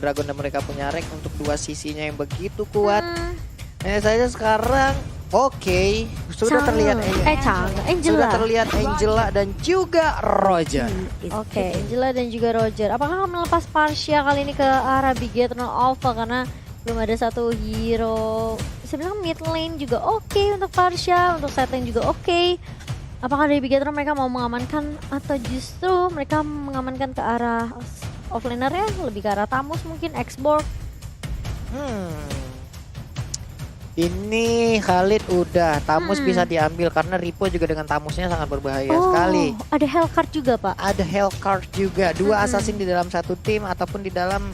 Dragon dan mereka punya rank untuk dua sisinya yang begitu kuat. Hanya saja sekarang sudah terlihat Angela. Sudah terlihat Angela dan juga Roger. Oke, Angela dan juga Roger. Apakah akan melepas Parsia kali ini ke arah Bigetron Alpha karena belum ada satu hero. Saya bilang mid lane juga oke untuk Parsia, untuk side lane juga oke. Apakah dari Bigetron mereka mau mengamankan atau justru mereka mengamankan ke arah offlaner ya, lebih ke arah Tamus mungkin, Xborg? Ini Khalid udah Tamus bisa diambil karena Ripo juga dengan Tamusnya sangat berbahaya sekali. Ada Hellcard juga, Pak. Ada Hellcard juga, dua assassin di dalam satu tim ataupun di dalam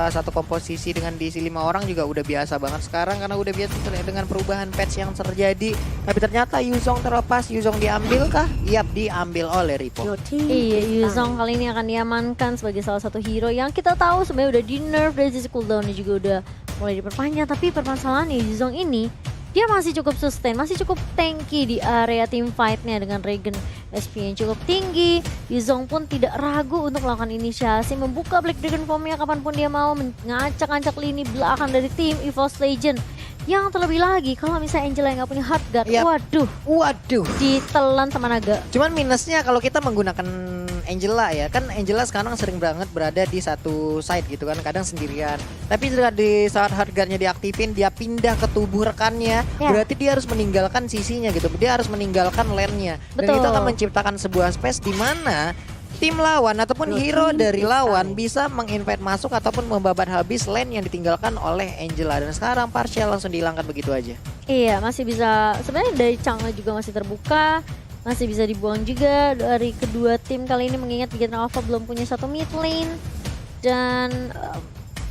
satu komposisi dengan diisi 5 orang juga udah biasa banget sekarang karena udah biasa dengan perubahan patch yang terjadi. Tapi ternyata Yuzong terlepas, Yuzong diambil kah? Yap, diambil oleh Ripo. Iya, Yuzong kali ini akan diamankan sebagai salah satu hero yang kita tahu sebenarnya udah di nerf, dari sisi cooldownnya juga udah mulai diperpanjang. Tapi permasalahannya Yuzong ini dia masih cukup sustain, masih cukup tanky di area team fight-nya dengan regen SP yang cukup tinggi. Yuzong pun tidak ragu untuk melakukan inisiasi, membuka Black Dragon Form-nya kapanpun dia mau, ngacak-ngacak lini belakang dari tim EVOS Legend. Yang terlebih lagi kalau misalnya Angela yang gak punya hard guard, waduh, ditelan sama naga. Cuman minusnya kalau kita menggunakan Angela ya, kan Angela sekarang sering banget berada di satu side gitu kan, kadang sendirian. Tapi di saat hard guard-nya diaktifin, dia pindah ke tubuh rekannya, berarti dia harus meninggalkan sisinya gitu, dia harus meninggalkan lane-nya. Dan itu akan menciptakan sebuah space di mana tim lawan ataupun hero dari lawan bisa menginvite masuk ataupun membabat habis lane yang ditinggalkan oleh Angela. Dan sekarang Parsia langsung dihilangkan begitu aja. Iya, masih bisa, sebenarnya dari Chang'e juga masih terbuka, masih bisa dibuang juga dari kedua tim kali ini, mengingat Bigetron Alpha belum punya satu mid lane. Dan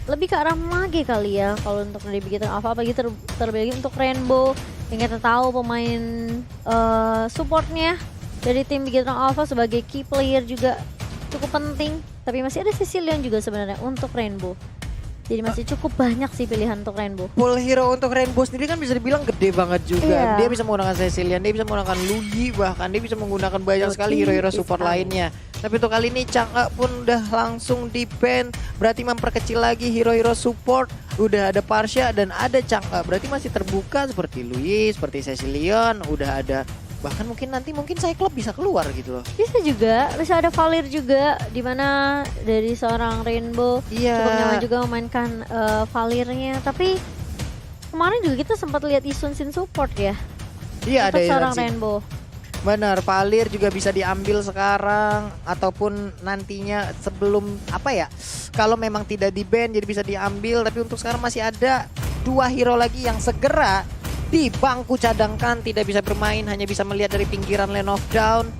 lebih ke arah mage kali ya kalau untuk dari Bigetron Alpha, apalagi terlebih lagi untuk Rainbow yang kita tahu pemain supportnya dari tim Bigetron Alpha sebagai key player juga cukup penting. Tapi masih ada Cecilion juga sebenarnya untuk Rainbow. Jadi masih cukup banyak sih pilihan untuk Rainbow. Pool hero untuk Rainbow sendiri kan bisa dibilang gede banget juga. Dia bisa menggunakan Cecilion, dia bisa menggunakan Lugi, bahkan dia bisa menggunakan banyak sekali hero-hero support lainnya. Tapi untuk kali ini Chang'e pun udah langsung di-ban, berarti memperkecil lagi hero-hero support. Udah ada Parsia dan ada Chang'e, berarti masih terbuka seperti Louis, seperti Cecilion, udah ada. Bahkan mungkin Cyclops bisa keluar gitu loh. Bisa juga, bisa ada Valir juga, dimana dari seorang Rainbow cukup nyaman juga memainkan Valirnya. Tapi kemarin juga kita sempat lihat Isun Sin support ya. Iya, ada seorang Rainbow. Benar, Valir juga bisa diambil sekarang ataupun nantinya sebelum kalau memang tidak di-ban jadi bisa diambil. Tapi untuk sekarang masih ada 2 hero lagi yang segera di bangku cadangkan, tidak bisa bermain, hanya bisa melihat dari pinggiran lane of down.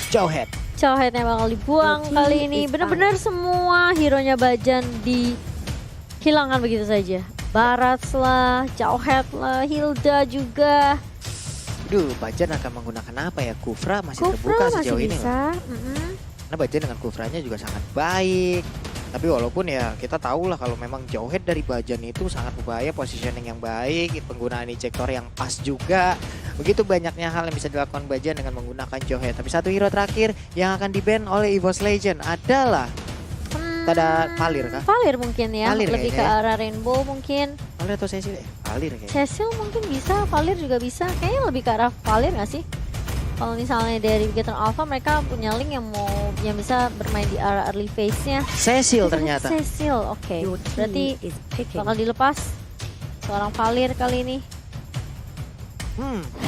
Jauheadnya bakal dibuang kali ini. Benar-benar semua hero-nya Bajan dihilangkan begitu saja. Barats lah, Jauhead lah, Hilda juga. Bajan akan menggunakan apa ya? Kufra masih terbuka sejauh ini. Karena Bajan dengan Kufranya juga sangat baik. Tapi walaupun ya kita tahu lah kalau memang Jauhead dari Bajan itu sangat berbahaya, positioning yang baik, penggunaan ejector yang pas juga. Begitu banyaknya hal yang bisa dilakukan Bajan dengan menggunakan Jauhead. Tapi satu hero terakhir yang akan di-ban oleh EVOS Legend adalah ada Valir kah? Valir mungkin ya, Valir lebih ke arah Rainbow mungkin. Valir atau Cecil? Valir kayaknya. Cecil mungkin bisa, Valir juga bisa. Kayaknya lebih ke arah Valir gak sih? Kalau misalnya dari Bigetron Alpha mereka punya link yang bisa bermain di arah early phase-nya. Cecil ternyata. Cecil, oke. Berarti bakal dilepas seorang Valir kali ini.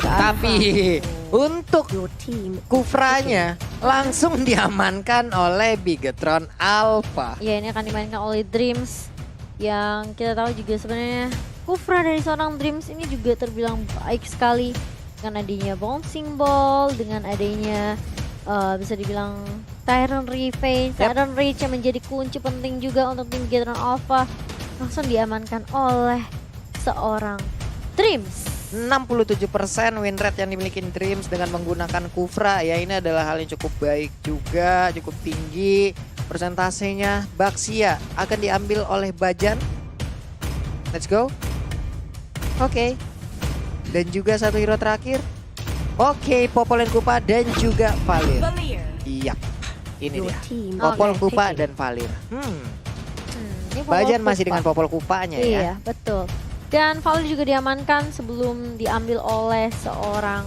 Tapi untuk Kufranya langsung diamankan oleh Bigetron Alpha. Ya, ini akan dimainkan oleh Dreams, yang kita tahu juga sebenarnya Kufra dari seorang Dreams ini juga terbilang baik sekali. Dengan adanya bouncing ball, dengan adanya bisa dibilang Tyrant Revenge, Tyrant Reach yang menjadi kunci penting juga untuk tim Bigetron Alpha, langsung diamankan oleh seorang Dreams. 67% win rate yang dimiliki Dreams dengan menggunakan Kufra ya, ini adalah hal yang cukup baik juga, cukup tinggi persentasenya. Baxia akan diambil oleh Bajan. Let's go. Oke. Dan juga satu hero terakhir. Oke, Popol dan Kupa dan juga Valir. Iya, ini dia. Popol, Kupa dan Valir. Ini Popol Bajan masih Kupa. dengan Popol Kupanya ya. Iya, betul. Dan Vali juga diamankan sebelum diambil oleh seorang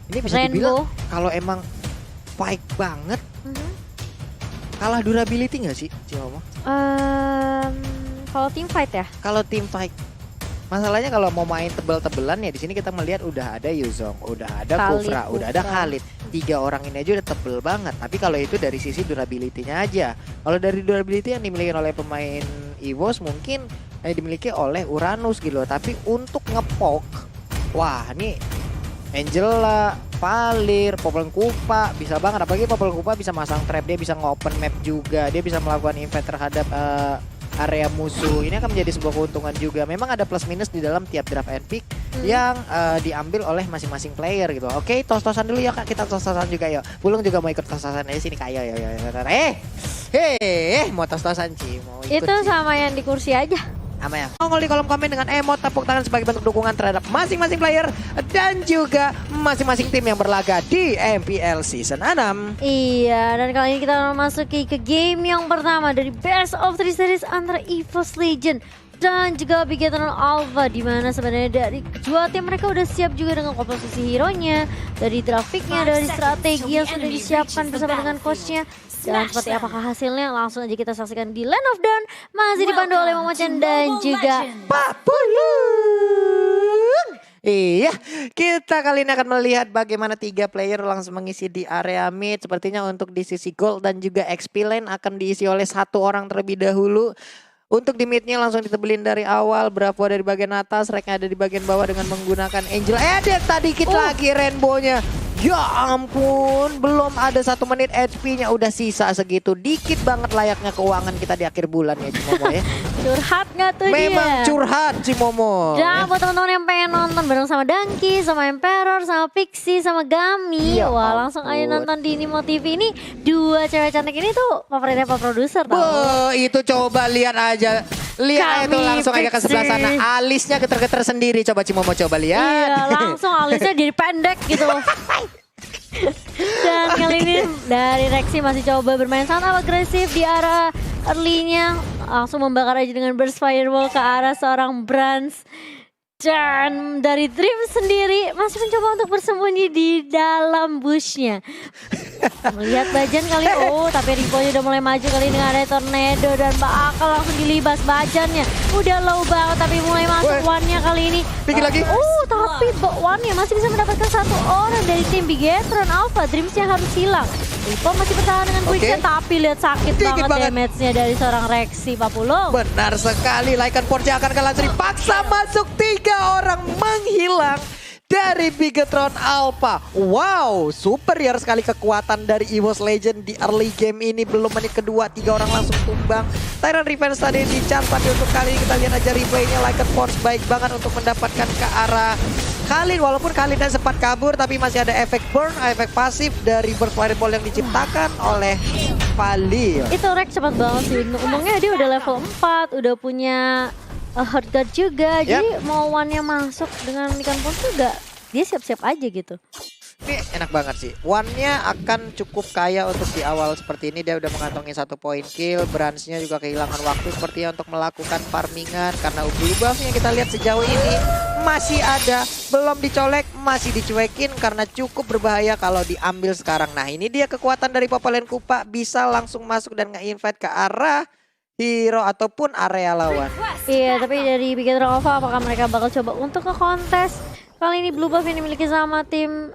Ini bisa dibilang Rainbow. kalau emang fight banget, Mhm. kalah durability nggak sih Cimomo? Kalau team fight ya, Kalau tim fight, masalahnya kalau mau main tebel-tebelan ya di sini kita melihat udah ada Yuzong, udah ada Khalid, Kufra, udah ada Kufra. Khalid. 3 orang ini aja udah tebel banget. Tapi kalau itu dari sisi durability-nya aja. Kalau dari durability yang dimiliki oleh pemain EVOS mungkin dimiliki oleh Uranus gitu loh. Tapi untuk ngepok, wah ini Angela, Valir, Popol Kupa bisa banget. Apalagi Popol Kupa bisa masang trap, dia bisa ngopen map juga, dia bisa melakukan invade terhadap area musuh. Ini akan menjadi sebuah keuntungan juga. Memang ada plus minus di dalam tiap draft and pick yang diambil oleh masing-masing player gitu. Oke, tos-tosan dulu ya Kak, kita tos-tosan juga yuk. Pulung juga mau ikut tos-tosan aja sini Kak, yo. Mau tos-tosan Ci, mau ikut itu Ci. sama yang di kursi aja. Apa ya? Nongol di kolom komen dengan emot tepuk tangan sebagai bentuk dukungan terhadap masing-masing player dan juga masing-masing tim yang berlaga di MPL Season 6. Iya, dan kali ini kita memasuki ke game yang pertama dari Best of 3 Series antara EVOS Legend dan juga Bigetron Alpha, di mana sebenarnya dari kedua tim mereka udah siap juga dengan komposisi hero-nya, dari grafiknya, dari strategi yang sudah disiapkan bersama dengan coachnya. Dan seperti apakah hasilnya, langsung aja kita saksikan di Land of Dawn, masih dipandu oleh Momochan dan juga Pak Pulung. Iya, kita kali ini akan melihat bagaimana 3 player langsung mengisi di area mid. Sepertinya untuk di sisi gold dan juga XP lane akan diisi oleh 1 orang terlebih dahulu. Untuk di midnya langsung ditebelin dari awal. Bravo dari bagian atas, Reknya ada di bagian bawah dengan menggunakan Angel. Delta dikit lagi Rainbow-nya. Ya ampun, belum ada 1 menit HP-nya udah sisa segitu. Dikit banget layaknya keuangan kita di akhir bulan ya Cimomo ya. curhat nggak tuh Memang dia? curhat Cimomo. Dan buat teman-teman yang pengen nonton bareng sama Danky, sama Emperor, sama Pixie, sama Gami, Ya wah langsung aja ampun. nonton di Nimo TV ini. 2 cewek cantik ini tuh favoritnya Pak Produser tau. Itu coba lihat aja. Lihat Kami itu langsung aja ke sebelah sana. Pixie. Alisnya geter-geter sendiri. Coba Cimomo coba lihat. Iya, langsung alisnya jadi pendek gitu. Dan kali ini dari Rexy masih coba bermain sangat agresif di arah early-nya. Langsung membakar aja dengan burst fireball ke arah seorang Brans. Dan dari Dream sendiri masih mencoba untuk bersembunyi di dalam bushnya. Melihat Bajan kali, tapi Riponya udah mulai maju kali dengan ada tornado dan bakal langsung dilibas Bajannya. Udah low banget tapi mulai masuk one-nya kali ini. Tinggi lagi. Tapi one-nya masih bisa mendapatkan 1 orang dari tim Bigetron Alpha. Dreams-nya harus hilang. Ripo masih bertahan dengan quick-nya, tapi lihat sakit Dikit banget banget. damage-nya dari seorang Rexy Papulung. Benar sekali. Lycan Forge akan kalah dipaksa masuk 3 orang menghilang dari Bigetron Alpha. Wow, superior sekali kekuatan dari EVOS Legend di early game ini. Belum menit kedua 3 orang langsung tumbang. Tyrant Revenge tadi di chance, tapi untuk kali ini kita lihat aja replaynya. Lycan Force baik banget untuk mendapatkan ke arah Khalid. Walaupun Khalidnya sempat kabur, tapi masih ada efek burn, efek pasif dari burst fireball yang diciptakan oleh Valir. Itu Rex cepat banget sih. Ngomongnya dia udah level 4, udah punya hard guard juga. Jadi mau one-nya masuk dengan Lycan Force juga, dia siap-siap aja gitu. Ini enak banget sih. One-nya akan cukup kaya untuk di awal seperti ini. Dia udah mengantongi 1 poin kill. Branch-nya juga kehilangan waktu sepertinya untuk melakukan farmingan. Karena Ugly Buff-nya kita lihat sejauh ini masih ada. Belum dicolek, masih dicuekin. Karena cukup berbahaya kalau diambil sekarang. Nah ini dia kekuatan dari Popol Kupa. Bisa langsung masuk dan nge-invite ke arah hero ataupun area lawan. Iya, tapi dari Bigetron Alpha apakah mereka bakal coba untuk ke kontes? Kali ini blue buff yang dimiliki sama tim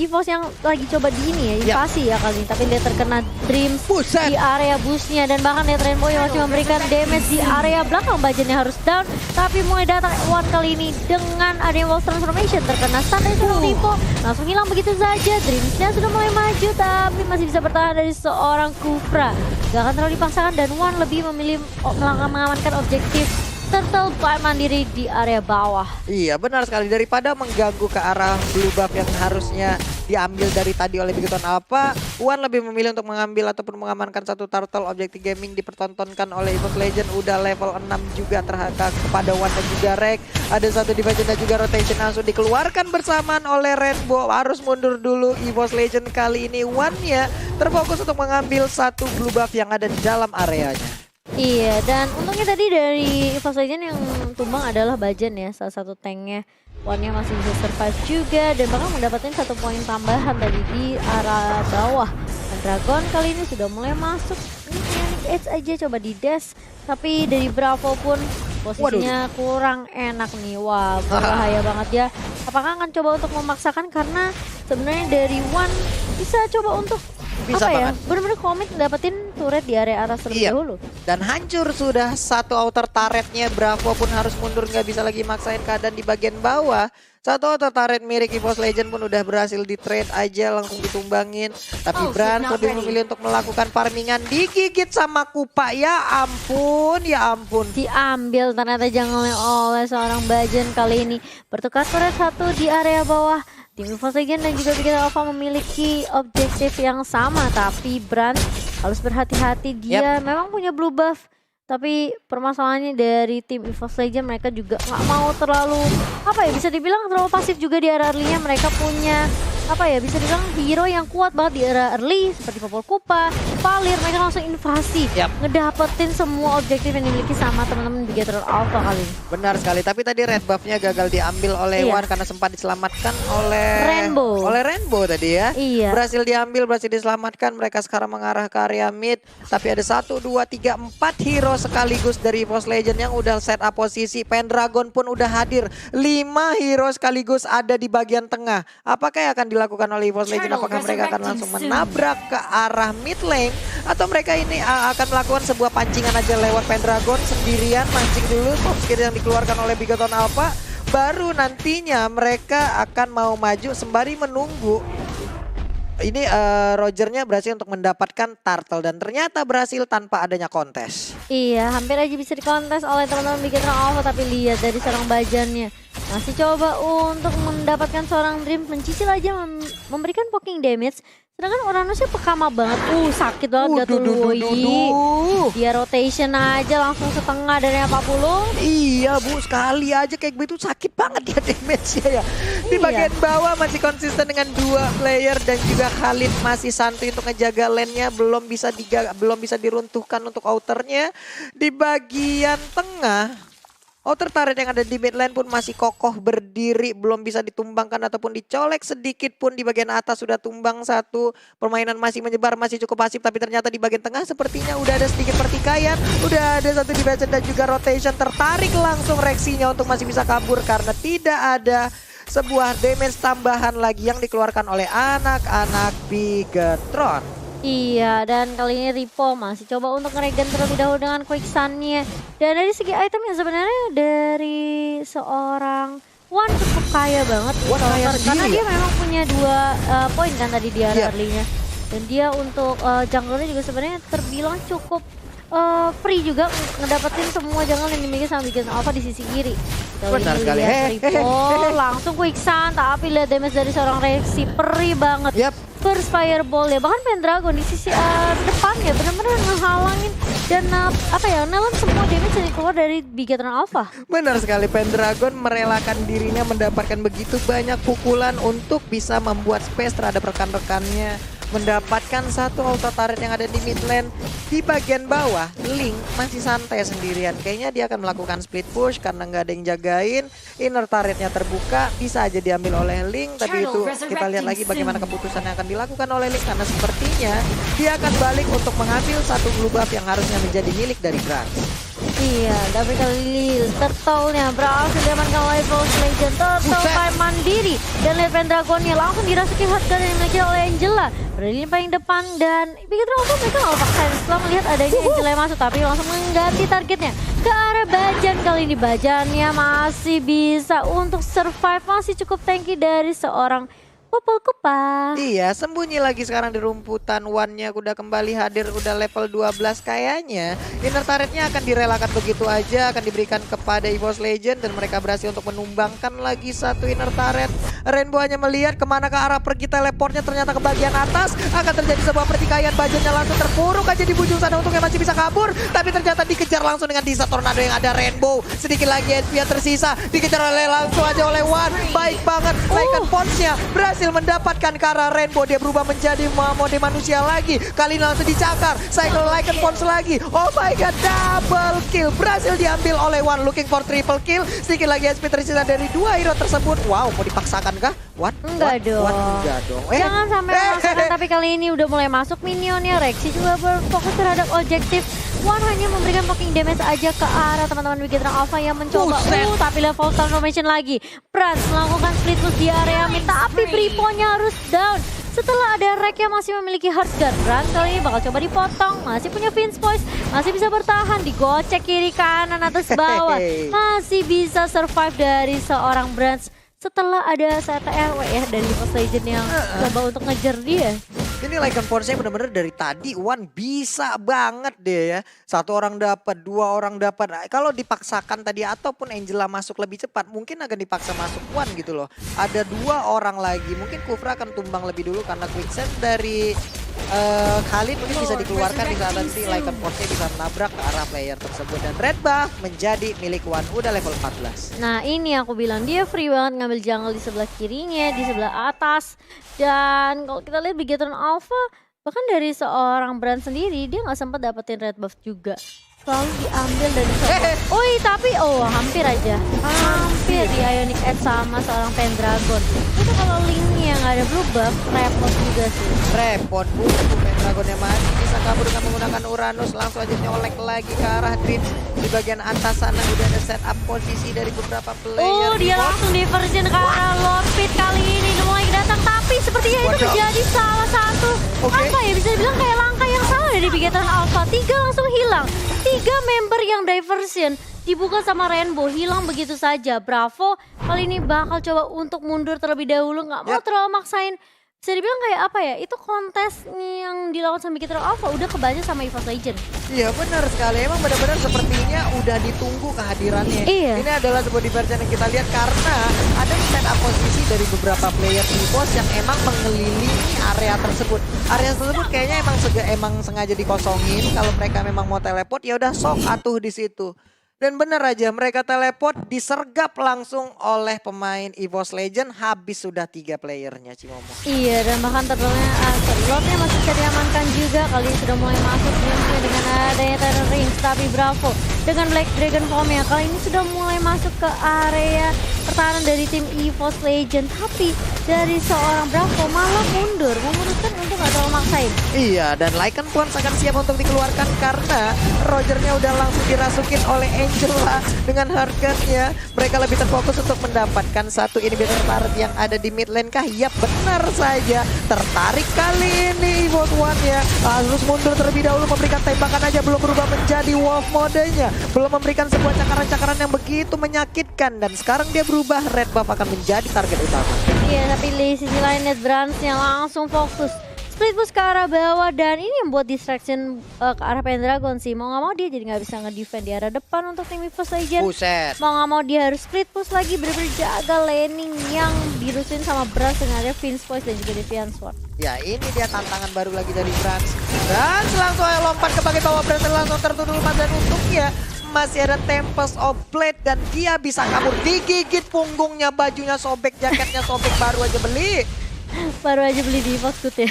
EVOS yang lagi coba di ini ya, invasi ya kali ini. Tapi dia terkena Dreams Buset. di area busnya. Dan bahkan lihat Rainbow yang masih memberikan damage di area belakang. Bajannya harus down. Tapi mulai datang one kali ini dengan adanya Wolf Transformation. Terkena stun dari seorang Ripo. Langsung hilang begitu saja. Dreamsnya sudah mulai maju, tapi masih bisa bertahan dari seorang Kufra. Gak akan terlalu dipaksakan dan One lebih memilih mengamankan objektif Turtle Fight mandiri di area bawah. Iya benar sekali, daripada mengganggu ke arah blue buff yang harusnya diambil dari tadi oleh Bigoton Alpha. Wan lebih memilih untuk mengambil ataupun mengamankan satu turtle. Objektif gaming dipertontonkan oleh EVOS Legend. Udah level 6 juga terhadap kepada Wan dan juga Rek. Ada satu division dan juga rotation langsung dikeluarkan bersamaan oleh Rainbow. Harus mundur dulu EVOS Legend kali ini. Wan-nya terfokus untuk mengambil satu blue buff yang ada di dalam areanya. Iya, dan untungnya tadi dari EVOS Legend yang tumbang adalah Bajan ya, salah satu tanknya. One-nya masih bisa survive juga dan bahkan mendapatkan 1 poin tambahan tadi di arah bawah. Dan Dragon kali ini sudah mulai masuk. Ini Phoenix Edge aja coba di dash, tapi dari Bravo pun posisinya kurang enak nih. Wah, bahaya banget ya. Apakah akan coba untuk memaksakan karena sebenarnya dari One bisa coba untuk Bisa apa ya? banget. Benar-benar komit dapetin turret di area atas terlebih Iya. dahulu. Dan hancur sudah satu outer turretnya. Bravo pun harus mundur, nggak bisa lagi maksain keadaan di bagian bawah. Satu outer turret milik EVOS Legend pun udah berhasil di trade aja, langsung ditumbangin. Tapi Brand lebih memilih untuk melakukan farmingan, digigit sama Kupa. Ya ampun, ya ampun. Diambil ternyata jangan oleh seorang Bajan kali ini. Bertukar turret satu di area bawah. Tim EVOS Legend dan juga Bigoton Alpha memiliki objektif yang sama, tapi Brand harus berhati-hati. Dia memang punya blue buff, tapi permasalahannya dari tim EVOS Legend mereka juga nggak mau terlalu apa ya, bisa dibilang terlalu pasif juga di area early-nya. Mereka punya apa ya, bisa dibilang hero yang kuat banget di area early seperti Popol Kupa, Valir. Mereka langsung invasi, ngedapetin semua objektif yang dimiliki sama teman-teman Bigoton Alpha kali ini. Benar sekali, tapi tadi red buff-nya gagal diambil oleh Wan karena sempat diselamatkan oleh Rainbow tadi ya. Iya. Berhasil diambil, berhasil diselamatkan. Mereka sekarang mengarah ke area mid, tapi ada 1, 2, 3, 4 hero sekaligus dari EVOS Legend yang udah set up posisi. Pendragon pun udah hadir. 5 hero sekaligus ada di bagian tengah. Apakah yang akan dilakukan oleh EVOS Legend? Apakah mereka akan langsung menabrak ke arah mid lane, atau mereka ini akan melakukan sebuah pancingan aja lewat Pendragon sendirian, mancing dulu top skill yang dikeluarkan oleh Bigoton Alpha, baru nantinya mereka akan mau maju sembari menunggu. Ini Rogernya berhasil untuk mendapatkan turtle dan ternyata berhasil tanpa adanya kontes. Iya, hampir aja bisa dikontes oleh teman-teman Bigoton Alpha, tapi lihat dari seorang Bajannya masih coba untuk mendapatkan seorang Dream, mencicil aja memberikan poking damage. Sedangkan Uranusnya pekama banget, sakit banget Gatul Woi. Dia rotation aja langsung setengah dari 40. Iya Bu, sekali aja kayak begitu sakit banget ya damage-nya ya. Di bagian bawah masih konsisten dengan 2 player dan juga Khalid masih santuy untuk ngejaga lane-nya, belum bisa diruntuhkan untuk outernya. Di bagian tengah, outer turret yang ada di mid lane pun masih kokoh berdiri, belum bisa ditumbangkan ataupun dicolek sedikit pun. Di bagian atas sudah tumbang satu. Permainan masih menyebar, masih cukup pasif, tapi ternyata di bagian tengah sepertinya udah ada sedikit pertikaian. Udah ada satu division dan juga rotation, tertarik langsung reaksinya untuk masih bisa kabur karena tidak ada sebuah damage tambahan lagi yang dikeluarkan oleh anak-anak Bigetron. Iya, dan kali ini Ripo masih coba untuk ngeregen terlebih dahulu dengan quicksun-nya. Dan dari segi item yang sebenarnya dari seorang Wan cukup kaya banget. Karena dia memang punya 2 poin kan tadi di area early-nya. Dan dia untuk junglernya juga sebenarnya terbilang cukup free juga ngedapetin semua jungle yang dimiliki sama Bigoton Alpha di sisi kiri. Benar sekali. Ripo langsung quicksun, tapi lihat damage dari seorang Rexy, perih banget. First fireball ya, bahkan Pendragon di sisi depannya benar-benar ngehalangin dan nelen semua damage yang keluar dari Bigoton Alpha. Benar sekali, Pendragon merelakan dirinya mendapatkan begitu banyak pukulan untuk bisa membuat space terhadap rekan-rekannya. Mendapatkan satu auto turret yang ada di mid lane. Di bagian bawah, Link masih santai sendirian. Kayaknya dia akan melakukan split push karena nggak ada yang jagain. Inner turretnya terbuka, bisa aja diambil oleh Link. Tapi itu kita lihat lagi bagaimana keputusan yang akan dilakukan oleh Link. Karena sepertinya dia akan balik untuk mengambil satu blue buff yang harusnya menjadi milik dari Brand. Iya, tapi kali turtle-nya berhasil diamankan oleh EVOS Legend. Turtle time mandiri. Dan lihat Pendragonnya langsung dirasuki hardgun yang dimiliki oleh Angela. Berlini paling depan dan Bigoton Alpha mereka nggak paksain setelah melihat adanya Angela yang masuk. Tapi langsung mengganti targetnya ke arah Bajan. Kali ini Bajannya masih bisa untuk survive. Masih cukup tanky dari seorang Popol Kupa. Iya, sembunyi lagi sekarang di rumputan. One-nya udah kembali hadir, udah level 12 kayaknya. Inner turret-nya akan direlakan begitu aja, akan diberikan kepada EVOS Legend dan mereka berhasil untuk menumbangkan lagi satu inner turret. Rainbow hanya melihat kemana ke arah pergi teleportnya, ternyata ke bagian atas akan terjadi sebuah pertikaian. Bajunya langsung terpuruk aja di ujung sana, untungnya masih bisa kabur, tapi ternyata dikejar langsung dengan Disa Tornado yang ada Rainbow. Sedikit lagi SP yang tersisa, dikejar oleh langsung aja oleh One. Baik banget, Lycan Pons-nya berhasil mendapatkan ke arah Rainbow. Dia berubah menjadi mode manusia lagi. Kali ini langsung dicakar, cycle Lycan Pons lagi. Oh my god, double kill berhasil diambil oleh One, looking for triple kill. Sedikit lagi SP tersisa dari dua hero tersebut. Wow, mau dipaksakan kah? What? Enggak dong. Enggak dong. Jangan sampai memaksakan, tapi kali ini udah mulai masuk minionnya. Rexy juga berfokus terhadap objektif. One hanya memberikan poking damage aja ke arah teman-teman Wigitrang Alpha yang mencoba. Tapi level transformation lagi. Prans melakukan split push di area mid, tapi Bripo-nya harus down. Setelah ada Rek yang masih memiliki Heart Guard, Brans kali ini bakal coba dipotong. Masih punya Vince Voice, masih bisa bertahan. Digocek kiri kanan atas bawah. Masih bisa survive dari seorang Brans. Setelah ada CTRW ya dari EVOS Legend yang coba untuk ngejar dia. Ini Lycan Pons-nya bener-bener dari tadi One bisa banget deh ya. Satu orang dapat, dua orang dapat. Kalau dipaksakan tadi ataupun Angela masuk lebih cepat, mungkin akan dipaksa masuk One gitu loh. Ada dua orang lagi, mungkin Kufra akan tumbang lebih dulu karena quicksand dari Khalid mungkin bisa dikeluarkan di saat nanti Lycan Pons-nya bisa menabrak ke arah player tersebut. Dan red buff menjadi milik One, udah level 14. Nah ini aku bilang dia free banget ngambil jungle di sebelah kirinya, di sebelah atas. Dan kalau kita lihat Wigitrang Alpha, bahkan dari seorang brand sendiri dia nggak sempat dapetin red buff juga. Selalu diambil dari seorang. Tapi hampir aja. Hampir di Ionic Edge sama seorang Pendragon. Itu kalau linknya nggak ada blue buff, repot juga sih. Repot bu, Pendragonnya masih bisa kabur dengan menggunakan Uranus. Langsung aja nyolek lagi ke arah Dreams. Di bagian atas sana udah ada setup posisi dari beberapa player. Dia langsung diversion ke arah Lord Pit kali ini. Udah mulai datang, tapi sepertinya itu menjadi salah satu apa ya, bisa dibilang kayak langkah yang salah dari Wigitrang Alpha. 3 langsung hilang. 3 member yang diversion dibuka sama Rainbow, hilang begitu saja. Bravo kali ini bakal coba untuk mundur terlebih dahulu, nggak mau terlalu maksain. Bisa dibilang kayak apa ya, itu kontes yang dilakukan sama Wigitrang Alpha udah kebaca sama EVOS Legend. Iya benar sekali, emang benar-benar sepertinya udah ditunggu kehadirannya. Iya. Ini adalah sebuah diversion yang kita lihat karena ada stand up posisi dari beberapa player EVOS yang emang mengelilingi area tersebut. Area tersebut kayaknya emang sengaja dikosongin. Kalau mereka memang mau teleport ya udah sok atuh di situ. Dan benar aja mereka teleport disergap langsung oleh pemain EVOS Legend, habis sudah 3 playernya Cimomo. Iya, dan bahkan Lordnya masih bisa diamankan juga. Kali ini sudah mulai masuk gamenya dengan adanya Terror Rings, tapi Bravo dengan Black Dragon Form-nya kali ini sudah mulai masuk ke area pertahanan dari tim EVOS Legend. Tapi dari seorang Bravo malah mundur, memutuskan untuk gak terlalu maksain. Iya, dan Lycan Pons akan siap untuk dikeluarkan karena Rogernya udah langsung dirasukin oleh Angela dengan Hurricane-nya. Mereka lebih terfokus untuk mendapatkan satu inhibitor turret yang ada di mid lane kah? Yap, benar saja. Tertarik kali ini EVOS One ya. Harus mundur terlebih dahulu, memberikan tembakan aja, belum berubah menjadi wolf modenya. Belum memberikan sebuah cakaran-cakaran yang begitu menyakitkan. Dan sekarang dia berubah, red buff akan menjadi target utama. Iya, tapi di sisi lain Ned Brans-nya langsung fokus. Split push ke arah bawah dan ini yang buat distraction ke arah Pendragon sih. Mau gak mau dia jadi gak bisa nge-defend di arah depan untuk tim EVOS Legend. Buset. Mau gak mau dia harus split push lagi, bener-bener jaga laning yang dirusuin sama Brans dengan ada Vince Voice dan juga Deviant Sword. Ya ini dia tantangan baru lagi dari Brans. Dan langsung aja lompat ke bagian bawah, Brans langsung tertutup dan untungnya masih ada Tempest of Blade dan dia bisa kabur. Digigit punggungnya, bajunya sobek, jaketnya sobek, baru aja beli. Baru aja beli di EVOS Good ya.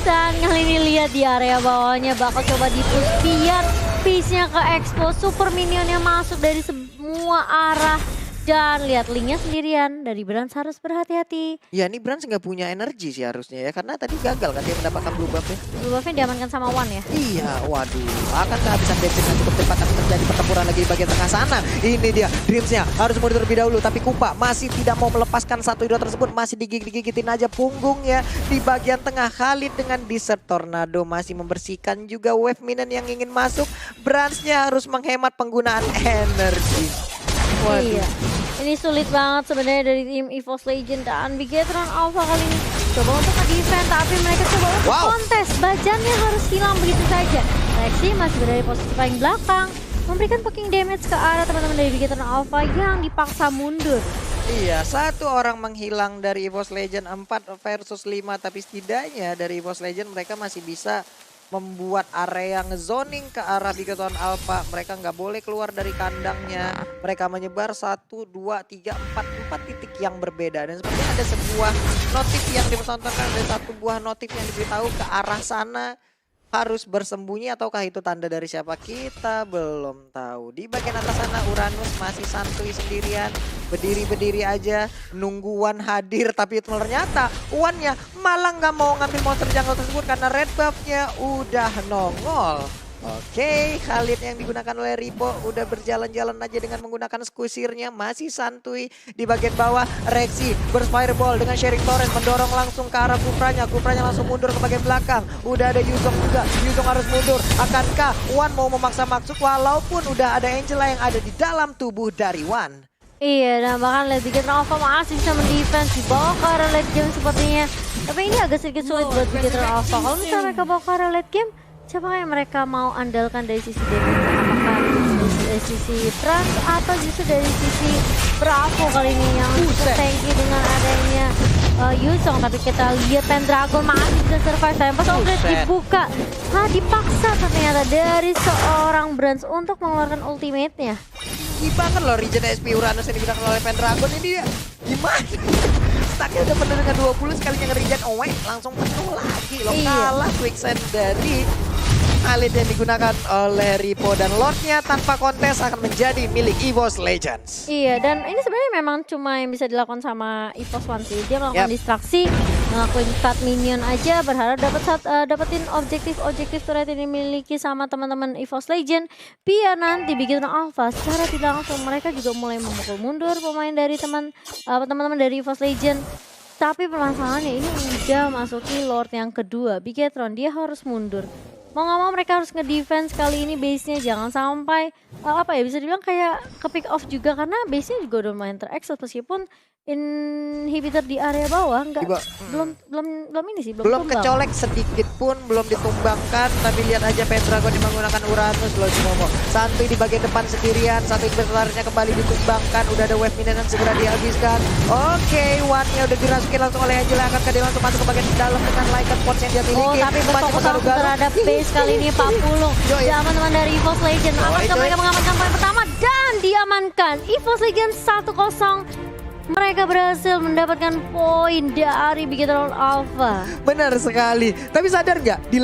Dan kali ini lihat di area bawahnya bakal coba di-push biar piece-nya ke expose. Super minionnya masuk dari semua arah. Dan lihat linknya sendirian, dari Brans harus berhati-hati. Ya ini Brans nggak punya energi sih harusnya ya, karena tadi gagal kan dia mendapatkan blue buff-nya. Blue buff-nya diamankan sama One ya? Iya, waduh, akan kehabisan bensin yang cukup cepat, akan terjadi pertempuran lagi di bagian tengah sana. Ini dia, Dreams-nya harus mundur terlebih dahulu, tapi Kupa masih tidak mau melepaskan satu hero tersebut, masih digigitin aja punggungnya. Di bagian tengah Khalid dengan Desert Tornado masih membersihkan juga wave minion yang ingin masuk. Brans-nya harus menghemat penggunaan energi. Waduh. Iya. Ini sulit banget sebenarnya dari tim EVOS Legend dan Bigetron Alpha kali ini coba untuk nge-defend, tapi mereka coba untuk kontes. Bajannya harus hilang begitu saja. Lexi masih berada di posisi paling belakang, memberikan poking damage ke arah teman-teman dari Bigetron Alpha yang dipaksa mundur. Iya, satu orang menghilang dari EVOS Legend 4 versus 5, tapi setidaknya dari EVOS Legend mereka masih bisa membuat area ngezoning ke arah Bigetron Alpha. Mereka nggak boleh keluar dari kandangnya. Mereka menyebar 1, 2, 3, 4 titik yang berbeda. Dan sepertinya ada sebuah notif yang dipertontonkan, ada satu buah notif yang diberitahu ke arah sana. Harus bersembunyi ataukah itu tanda dari siapa kita belum tahu. Di bagian atas sana Uranus masih santuy sendirian, berdiri aja nunggu Wan hadir, tapi ternyata Wannya malah nggak mau ngambil monster jungle tersebut karena red buffnya udah nongol. Oke, Khalid yang digunakan oleh Ripo udah berjalan-jalan aja dengan menggunakan skusirnya, masih santuy. Di bagian bawah Rexy burst fireball dengan sharing torrent mendorong langsung ke arah Kupranya. Kupranya langsung mundur ke bagian belakang. Udah ada Yuzong juga, Yuzong harus mundur. Akankah Wan mau memaksa masuk walaupun udah ada Angela yang ada di dalam tubuh dari Wan? Iya, dan bahkan lihat Bigetron Alpha masih bisa mendefense di bawah ke arah late game sepertinya. Tapi ini agak sedikit sulit buat Bigetron Alpha. Kalau misalnya mereka bawa ke arah late game, siapa yang mereka mau andalkan dari sisi damage? Apakah dari sisi Trans atau justru dari sisi Bravo kali ini yang cukup tanky dengan adanya Yuzong. Tapi kita lihat Pendragon masih bisa survive. Tapi pas outlet dibuka, dipaksa ternyata dari seorang Brands untuk mengeluarkan ultimate-nya. Gila banget loh regen SP Uranus yang digunakan oleh Pendragon ini dia. Gimana? Stacknya udah penuh dengan 20 sekalinya nge-regen langsung penuh lagi loh. Kalah quicksand dari Khalid yang digunakan oleh Ripo dan Lordnya tanpa kontes akan menjadi milik EVOS Legends. Iya, dan ini sebenarnya memang cuma yang bisa dilakukan sama EVOS One sih. Dia melakukan distraksi, ngelakuin cut minion aja, berharap dapetin objektif turret yang dimiliki sama teman-teman EVOS Legend. Biar nanti Bigetron Alpha secara tidak langsung mereka juga mulai memukul mundur pemain dari teman-teman dari EVOS Legend. Tapi permasalahannya ini udah masuki Lord yang kedua, Bigetron, dia harus mundur. Mau nggak mau mereka harus nge-defense kali ini base-nya, jangan sampai bisa dibilang kayak ke pick off juga, karena base-nya juga udah lumayan terekspos meskipun inhibitor di area bawah belum tumbang. Kecolek sedikit pun, belum ditumbangkan, tapi lihat aja Pendragon yang menggunakan Uranus loh Cimomo. Santuy di bagian depan sendirian, satu inhibitornya kembali ditumbangkan, udah ada wave minion yang segera dihabiskan. Oke, One-nya udah dirasukin langsung oleh Angela, akan dia langsung masuk ke bagian dalam dengan Lycan Force yang dia miliki. Tapi berfokus langsung terhadap base kali ini 40. Teman-teman dari EVOS Legend, apakah mereka mengamankan poin pertama dan diamankan. EVOS Legend 1-0. Mereka berhasil mendapatkan poin dari Bigetron Alpha. Benar sekali. Tapi sadar nggak?